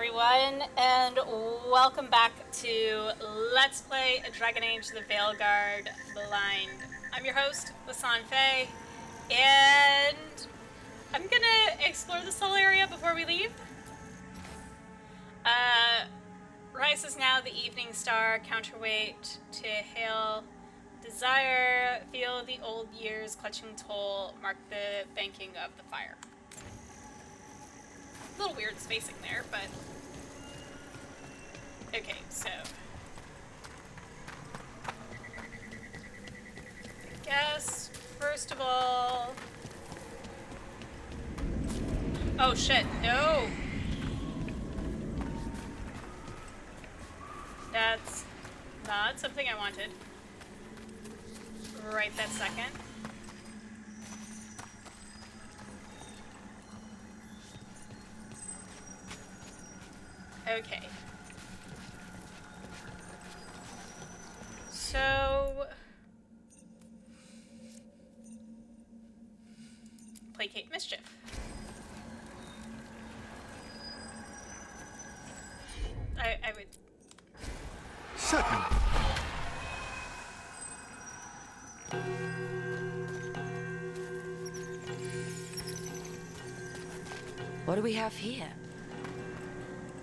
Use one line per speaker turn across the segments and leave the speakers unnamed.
everyone, and welcome back to Let's Play Dragon Age The Veilguard Blind. I'm your host, Wasan Faye, and I'm gonna explore this whole area before we leave. Rise is now the evening star, counterweight to hail desire, feel the old years clutching toll, mark the banking of the fire. A little weird spacing there, but okay, so I guess first of all, oh shit, no, that's not something I wanted right that second. Okay. So, placate mischief. I would...
Certainly.
What do we have here?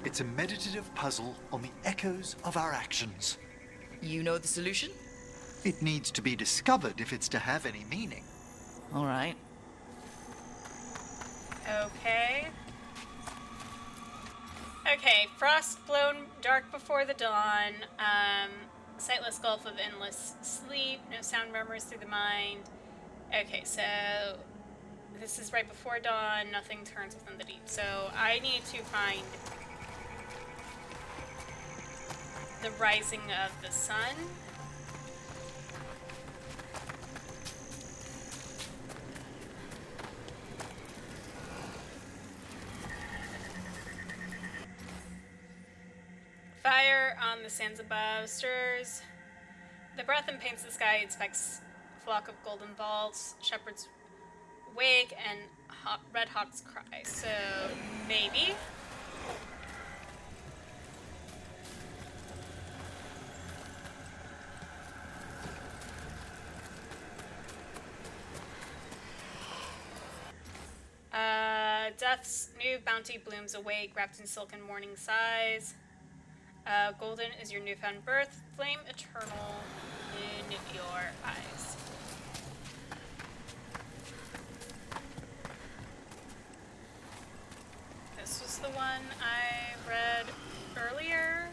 It's a meditative puzzle on the echoes of our actions.
You know the solution?
It needs to be discovered if it's to have any meaning.
All right.
Okay. Okay, frost blown dark before the dawn, sightless gulf of endless sleep, no sound murmurs through the mind. Okay, so this is right before dawn, nothing turns within the deep. So I need to find the rising of the sun. Fire on the sands above stirs. The breath and paints the sky, inspects flock of golden balls, shepherds wake, and red hawks cry. So maybe. Death's new bounty blooms awake, wrapped in silken morning sighs. Golden is your newfound birth, flame eternal in your eyes. This was the one I read earlier.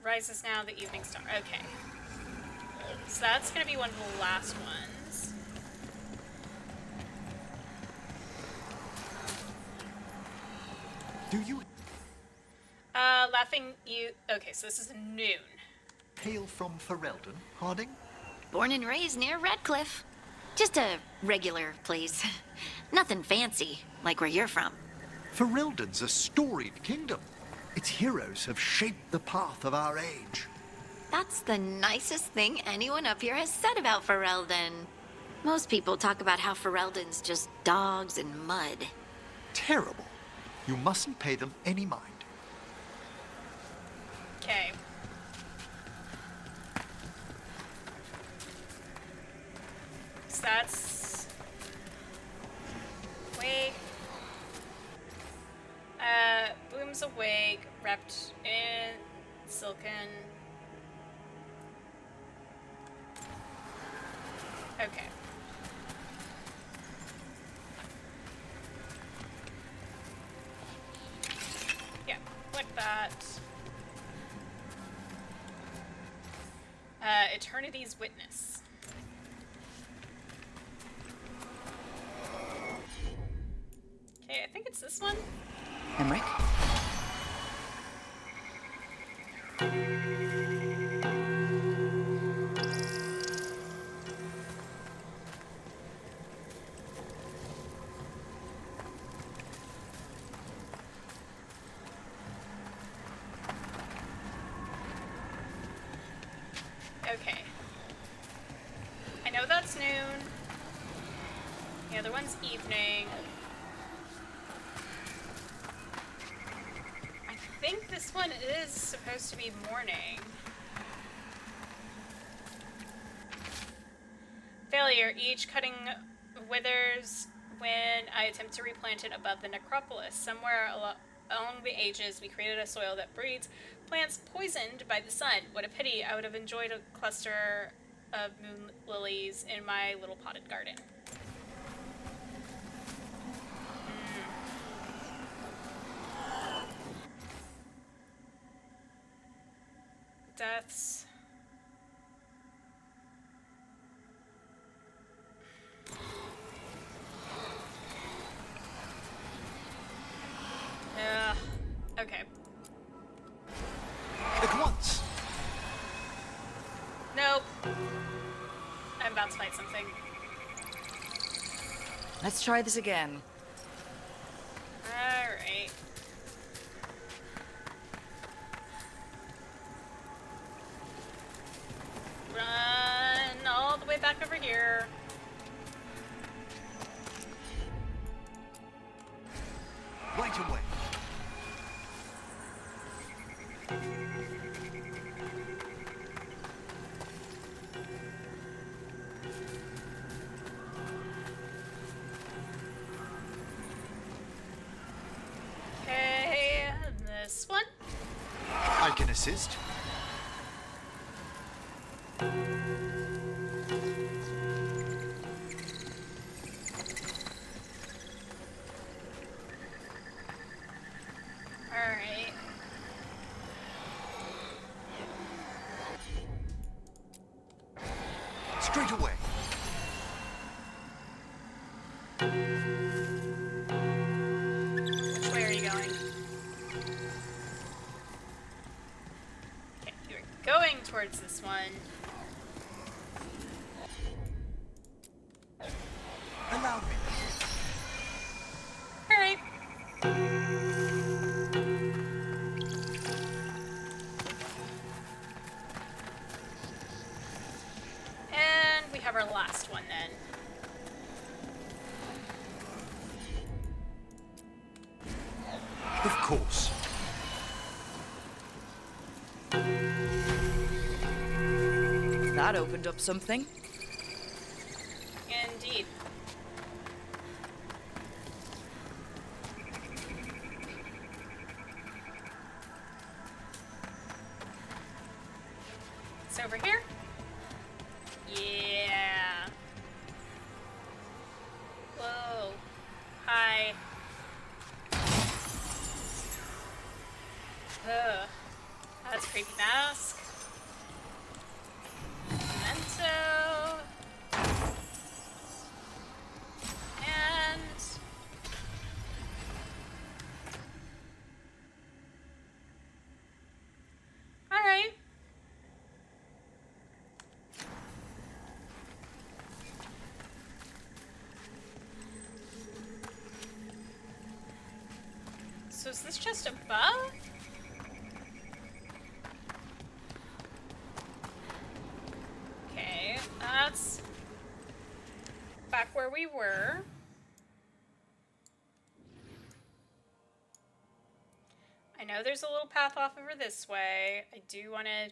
Rises now the evening star. Okay. So that's going to be one of the last ones.
Do you
Laughing you... Okay, so this is noon.
hail from Ferelden, Harding?
Born and raised near Redcliffe. Just a regular place. Nothing fancy, like where you're from.
Ferelden's a storied kingdom. Its heroes have shaped the path of our age.
That's the nicest thing anyone up here has said about Ferelden. Most people talk about how Ferelden's just dogs and mud.
Terrible. You mustn't pay them any mind.
Okay. So that's... Wake. Blooms awake, wrapped in silken... Okay. Yeah, like that. Eternity's Witness. Okay, I think it's this one.
Emmerich?
Okay. I know that's noon. The other one's evening. this one is supposed to be morning. Failure. Each cutting withers when I attempt to replant it above the necropolis. Somewhere along the ages, we created a soil that breeds plants poisoned by the sun. What a pity. I would have enjoyed a cluster of moon lilies in my little potted garden. Deaths. Okay.
At once.
Nope. I'm about to fight something.
Let's try this again.
Alright. Run all the way back over here.
Right away.
Okay, this one.
I can assist.
Alright.
Straight away.
Which way are you going? Okay, you're going towards this one.
Allow me.
Alright. And we have our last one then.
Of course.
That opened up something.
Indeed. It's over here. Yeah. Whoa. Hi. Ugh. That's a creepy mask. Memento. And... Alright. So is this just above? Okay, that's back where we were. I know there's a little path off over this way. I do want to...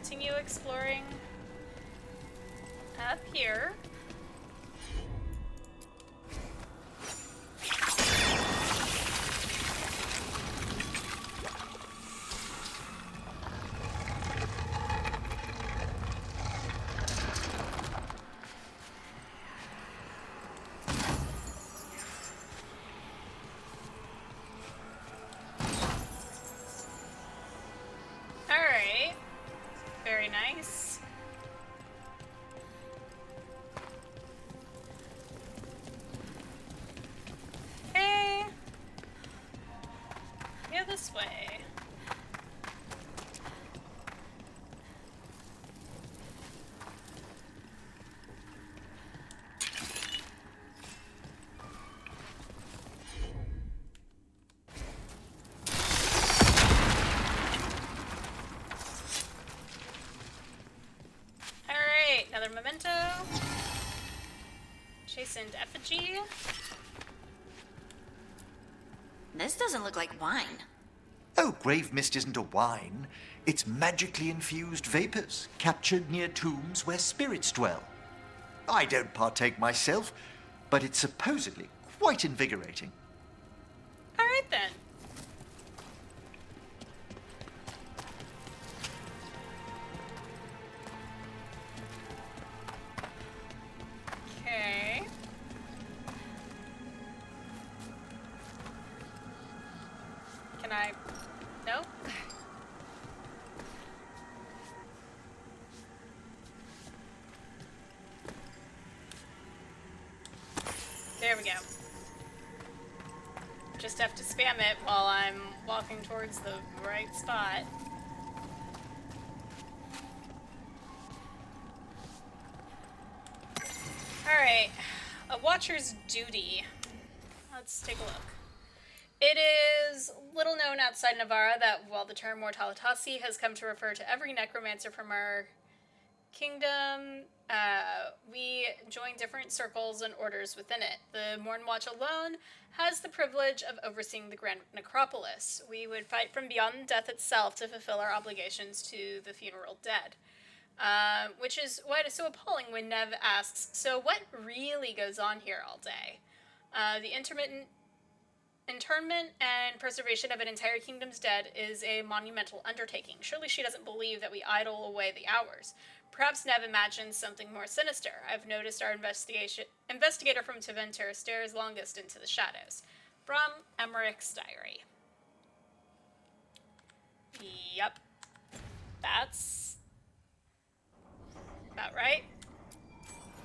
continue exploring up here. Alright. Very nice. Okay. Yeah, this way. Chastened Effigy.
This doesn't look like wine.
Oh, grave mist isn't a wine. It's magically infused vapors captured near tombs where spirits dwell. I don't partake myself, but it's supposedly quite invigorating.
All right then. Okay. Can I? No? There we go. Just have to spam it while I'm walking towards the right spot. Alright. A Watcher's Duty. Let's take a look. It is little known outside Navarra that while the term Mortalitasi has come to refer to every necromancer from our kingdom, we join different circles and orders within it. The Morn Watch alone has the privilege of overseeing the Grand Necropolis. We would fight from beyond death itself to fulfill our obligations to the funeral dead. Which is why it is so appalling when Nev asks, so what really goes on here all day? The intermittent internment and preservation of an entire kingdom's dead is a monumental undertaking. Surely she doesn't believe that we idle away the hours. Perhaps Nev imagines something more sinister. I've noticed our investigator from Teventer stares longest into the shadows. From Emmerich's diary. Yep. That's about right.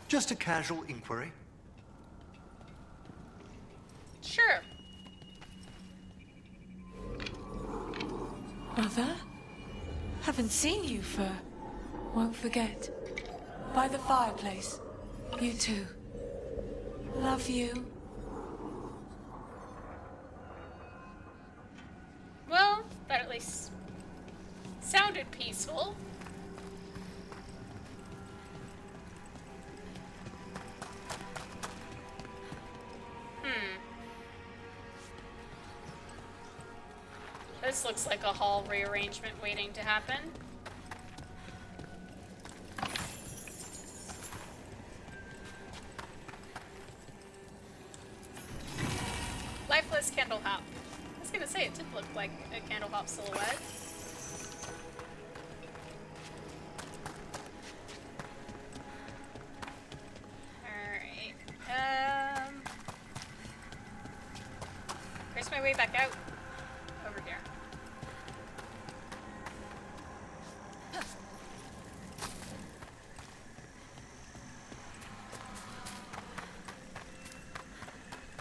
Just a casual inquiry.
Sure.
Mother? Haven't seen you for... Won't forget. By the fireplace. You too. Love you.
Well, that at least sounded peaceful. This looks like a hall rearrangement waiting to happen. Lifeless candle hop. I was gonna say, it did look like a candle hop silhouette. Alright. Where's my way back out? Over here.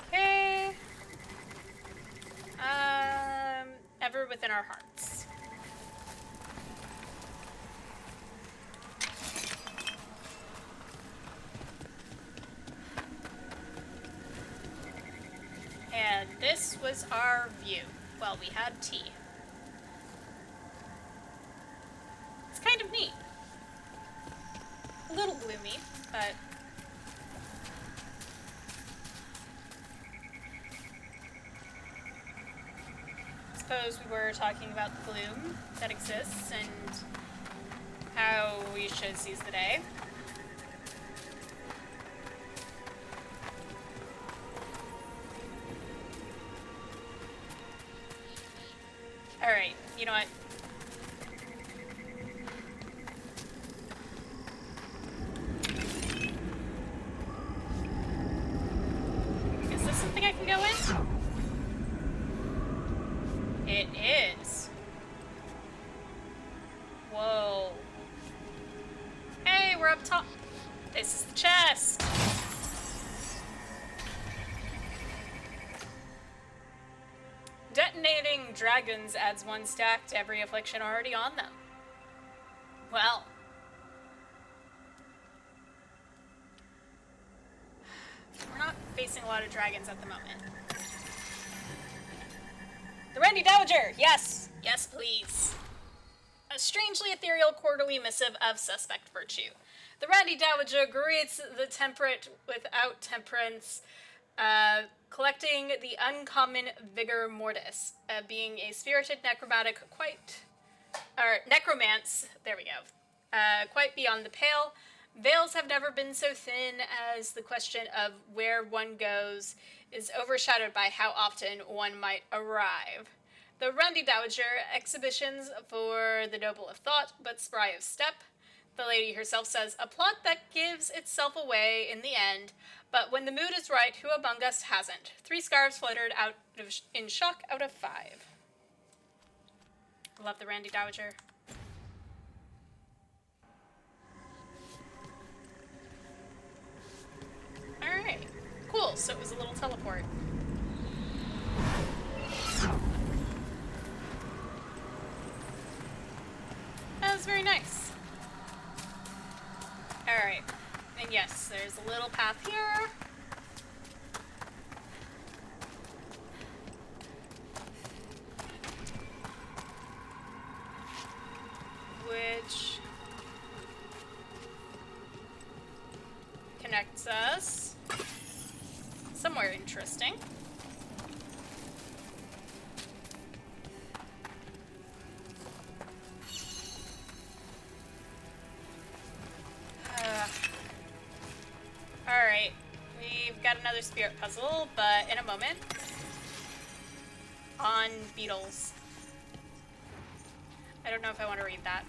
Okay. Ever within our hearts. And this was our view. Well, we had tea. It's kind of neat. A little gloomy, but... I suppose we were talking about the gloom that exists and how we should seize the day. Alright, you know what? Is this something I can go in? It is. Whoa. Hey, we're up top. This is the chest. Detonating dragons adds 1 stack to every affliction already on them. Well. We're not facing a lot of dragons at the moment. The Randy Dowager! Yes! Yes, please. A strangely ethereal quarterly missive of suspect virtue. The Randy Dowager greets the temperate without temperance, collecting the uncommon vigor mortis, being a spirited necromance, there we go, quite beyond the pale. Veils have never been so thin as the question of where one goes is overshadowed by how often one might arrive. The Randy Dowager exhibitions for the noble of thought, but spry of step. The lady herself says, a plot that gives itself away in the end, but when the mood is right, who among us hasn't? 3 scarves fluttered out in shock out of 5. Love the Randy Dowager. Alright, cool, so it was a little teleport. That was very nice. Alright, and yes, there's a little path here. Which connects us somewhere interesting. Alright, we've got another spirit puzzle, but in a moment. On beetles. I don't know if I want to read that.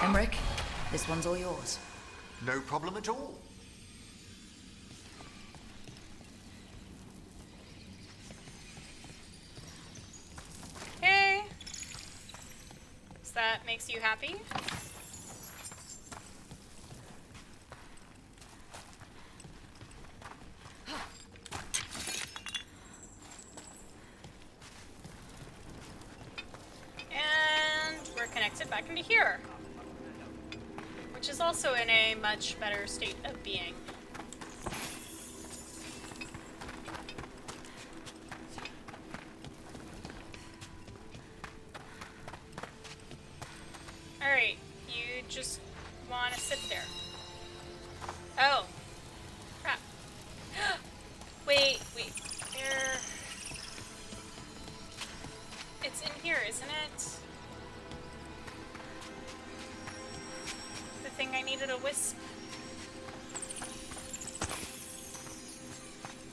Emmerich, this one's all yours.
No problem at all.
Okay. So that makes you happy? And we're connected back into here, which is also in a much better state of being. Alright, you just want to sit there. Oh. Crap. Wait. There. It's in here, isn't it? The thing I needed a wisp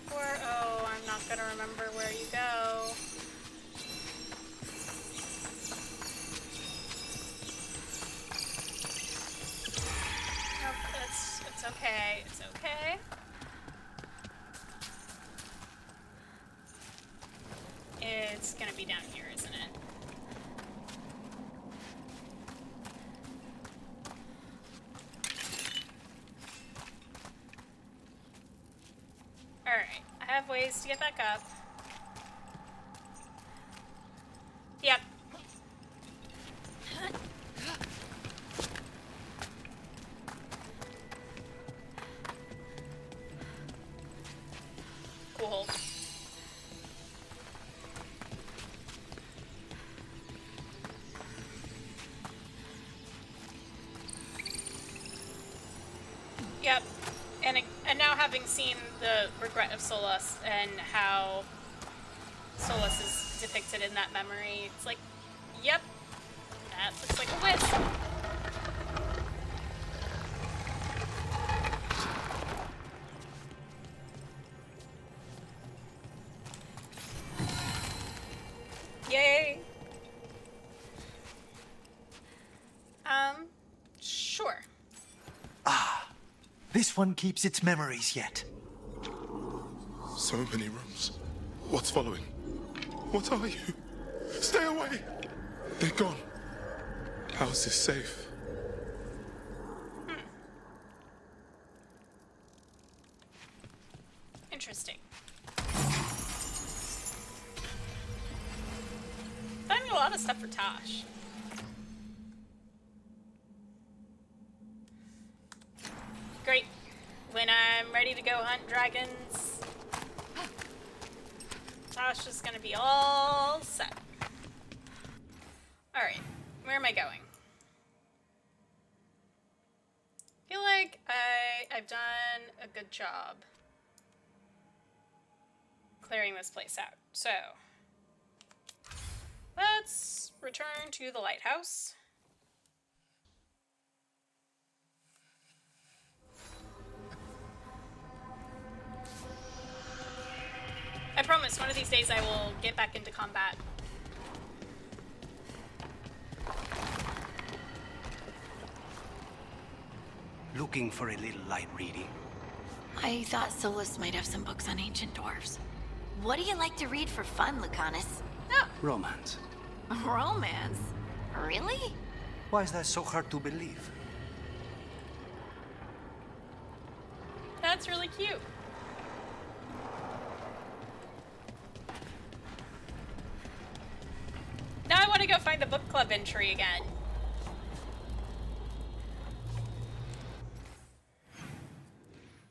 for? Oh, I'm not gonna remember where you go. Nope, it's okay. It's okay. It's gonna be down here, isn't it? Alright, I have ways to get back up. Yep. Cool. Yep. And now having seen the regret of Solus and how Solus is depicted in that memory, it's like, yep, that looks like a wisp. Yay. Sure.
This one keeps its memories yet.
So many rooms. What's following? What are you? Stay away! They're gone. How's this safe?
Interesting. Finding a lot of stuff for Tosh. Great. When I'm ready to go hunt dragons, Tasha's gonna be all set. Alright, where am I going? I feel like I've done a good job clearing this place out. So, let's return to the lighthouse. I promise one of these days I will get back into combat.
Looking for a little light reading.
I thought Solus might have some books on ancient dwarves. What do you like to read for fun, Lucanus?
Romance.
Romance? Really?
Why is that so hard to believe?
That's really cute. Now I want to go find the book club entry again.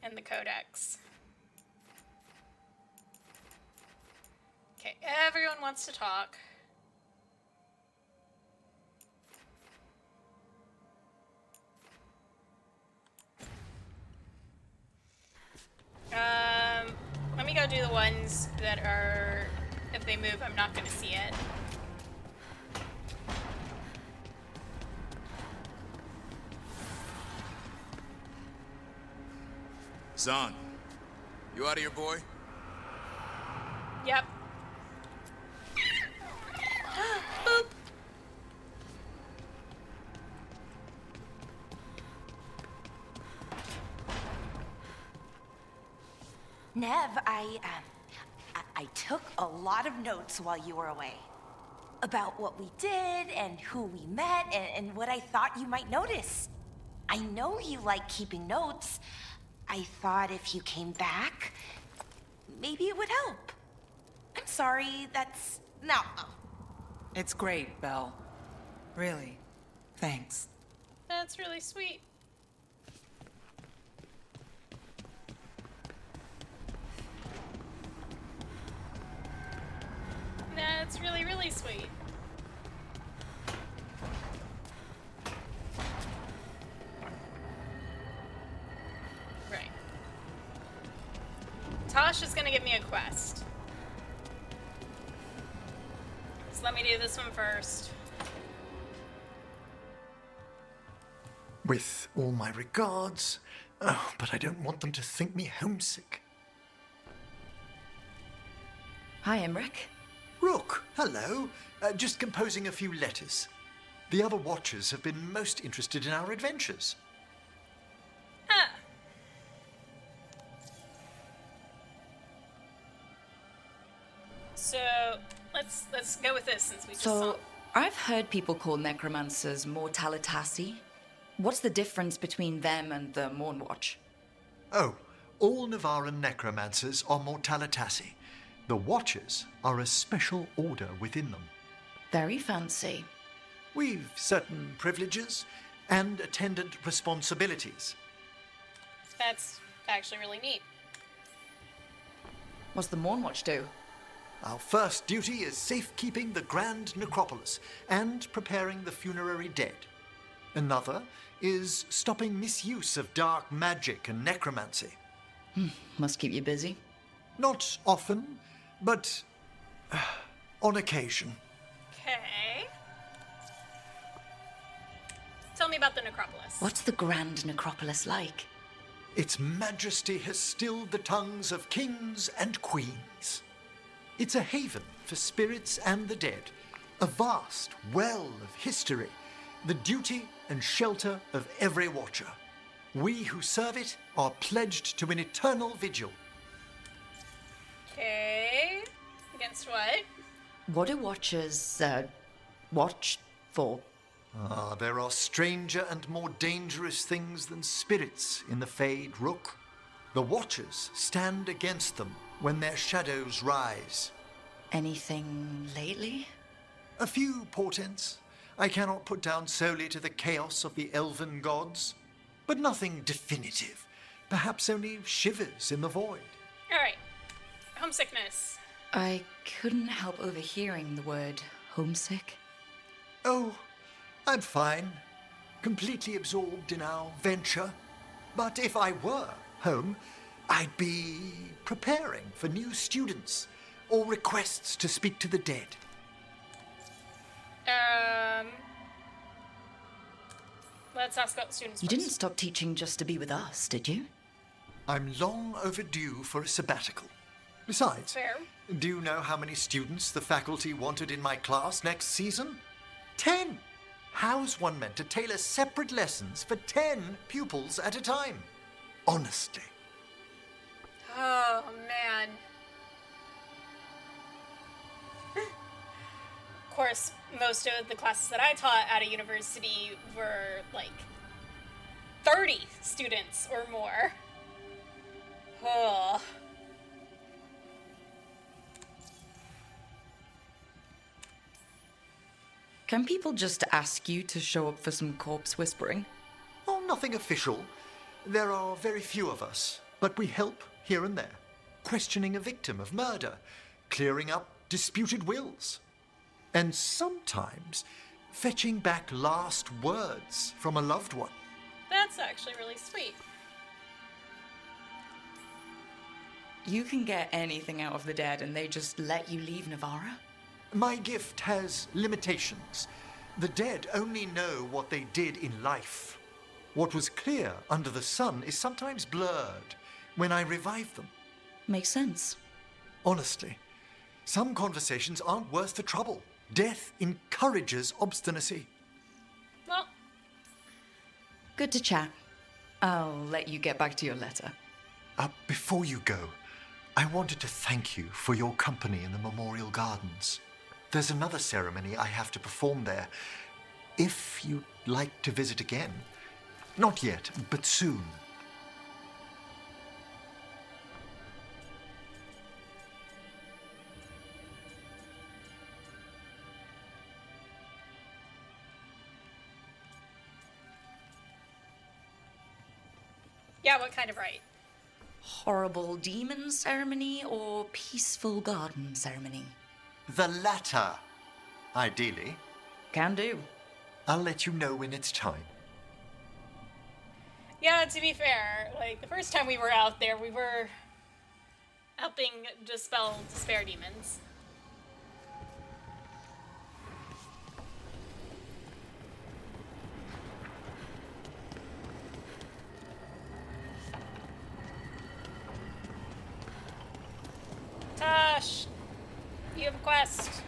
And the codex. Okay, everyone wants to talk. Let me go do the ones that are, if they move, I'm not going to see it.
Son, you out of here, boy?
Yep. Boop.
Nev, I took a lot of notes while you were away. About what we did, and who we met, and what I thought you might notice. I know you like keeping notes. I thought if you came back, maybe it would help. I'm sorry, that's... No.
It's great, Belle. Really. Thanks.
That's really sweet. That's really, really sweet. Right. Tosh is gonna give me a quest. So let me do this one first.
With all my regards. Oh, but I don't want them to think me homesick.
Hi, Emmerich.
Rook, hello. Just composing a few letters. The other Watchers have been most interested in our adventures.
Ah. So let's go with this since we just saw.
So, I've heard people call necromancers mortalitasi. What's the difference between them and the Mornwatch?
Oh, all Navaran necromancers are mortalitasi. The Watchers are a special order within them.
Very fancy.
We've certain privileges and attendant responsibilities.
That's actually really neat.
What's the Mornwatch do?
Our first duty is safekeeping the Grand Necropolis and preparing the funerary dead. Another is stopping misuse of dark magic and necromancy.
Must keep you busy.
Not often, but on occasion.
Okay. Tell me about the Necropolis.
What's the Grand Necropolis like?
Its majesty has stilled the tongues of kings and queens. It's a haven for spirits and the dead, a vast well of history, the duty and shelter of every Watcher. We who serve it are pledged to an eternal vigil.
Okay. Against what?
What do Watchers, watch for?
There are stranger and more dangerous things than spirits in the Fade, Rook. The Watchers stand against them when their shadows rise.
Anything lately?
A few portents I cannot put down solely to the chaos of the elven gods, but nothing definitive. Perhaps only shivers in the void.
All right. Homesickness.
I couldn't help overhearing the word homesick.
Oh, I'm fine. Completely absorbed in our venture. But if I were home, I'd be preparing for new students or requests to speak to the dead.
Let's ask about students
You
first.
didn't stop teaching just to be with us, did you?
I'm long overdue for a sabbatical. Besides,
Fair.
do you know how many students the faculty wanted in my class next season? 10! How's one meant to tailor separate lessons for 10 pupils at a time? Honestly.
Oh, man. Of course, most of the classes that I taught at a university were like 30 students or more. Oh.
Can people just ask you to show up for some corpse whispering?
Oh, nothing official. There are very few of us, but we help here and there. Questioning a victim of murder, clearing up disputed wills, and sometimes fetching back last words from a loved one.
That's actually really sweet.
You can get anything out of the dead and they just let you leave Navarra?
My gift has limitations. The dead only know what they did in life. What was clear under the sun is sometimes blurred when I revive them.
Makes sense.
Honestly, some conversations aren't worth the trouble. Death encourages obstinacy.
Well,
Good to chat. I'll let you get back to your letter.
Before you go, I wanted to thank you for your company in the Memorial Gardens. There's another ceremony I have to perform there. If you'd like to visit again. Not yet, but soon.
yeah, what kind of rite?
Horrible demon ceremony or peaceful garden ceremony?
The latter, ideally.
Can do.
I'll let you know when it's time.
Yeah, to be fair, like, the first time we were out there, we were helping dispel despair demons. Tosh, you have a quest.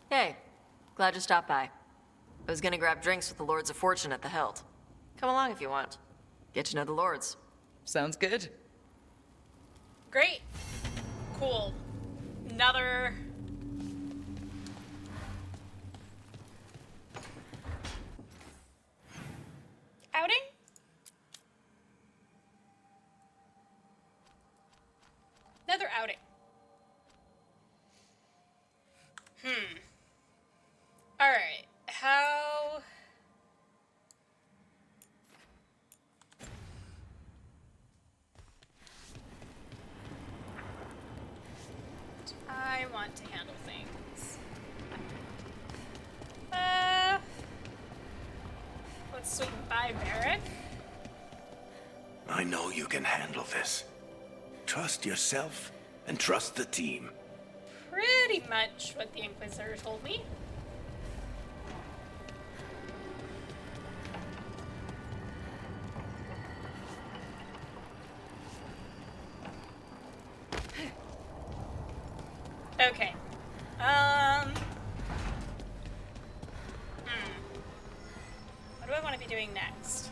Hey, glad you stopped by. I was gonna grab drinks with the Lords of Fortune at the Hilt. Come along if you want. Get to know the Lords.
Sounds good.
Great. Cool. Another... outing? Another outing. Alright. How... I want to handle things. Let's swing by Barrack.
I know you can handle this. Trust yourself and trust the team.
Pretty much what the Inquisitor told me. Okay. What do I want to be doing next?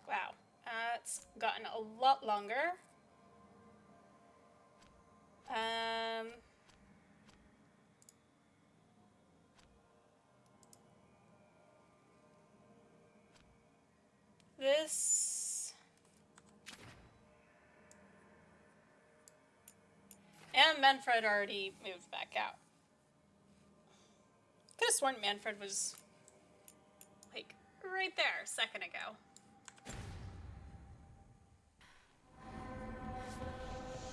Wow. It's gotten a lot longer. This... And Manfred already moved back out. Could have sworn Manfred was, like, right there a second ago.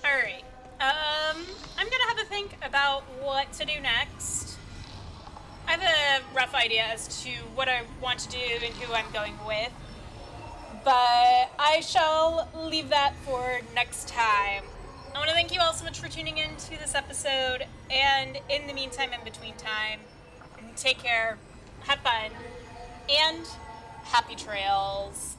Alright. I'm gonna have a think about what to do next. I have a rough idea as to what I want to do and who I'm going with. But I shall leave that for next time. I want to thank you all so much for tuning in to this episode. And in the meantime, in between time, take care, have fun, and happy trails.